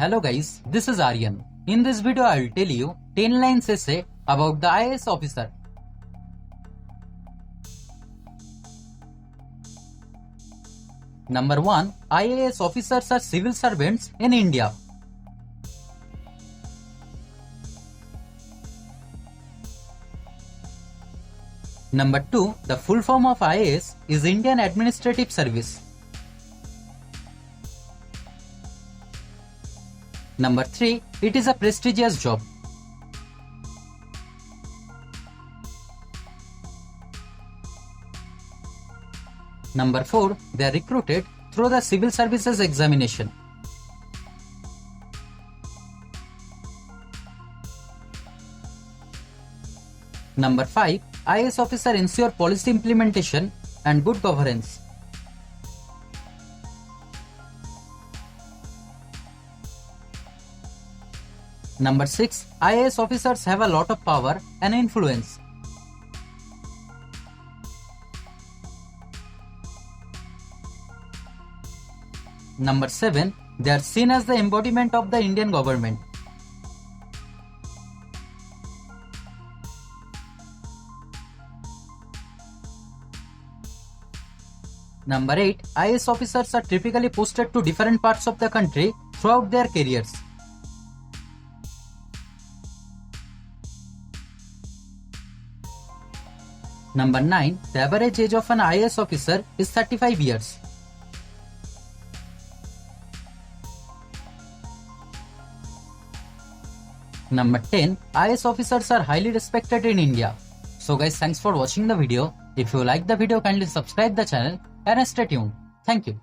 Hello guys, this is Aryan. In this video I will tell you 10 lines essay about the IAS officer. Number 1. IAS officers are civil servants in India. Number 2. The full form of IAS is Indian Administrative Service. Number 3. It is a prestigious job. Number 4. They are recruited through the Civil Services Examination. Number 5. IAS officer ensure policy implementation and good governance. Number 6. IAS officers have a lot of power and influence. Number 7. They are seen as the embodiment of the Indian government. Number 8. IAS officers are typically posted to different parts of the country throughout their careers. Number 9. The average age of an IAS officer is 35 years. Number 10. IAS officers are highly respected in India. So guys, thanks for watching the video. If you like the video, kindly subscribe the channel and stay tuned. Thank you.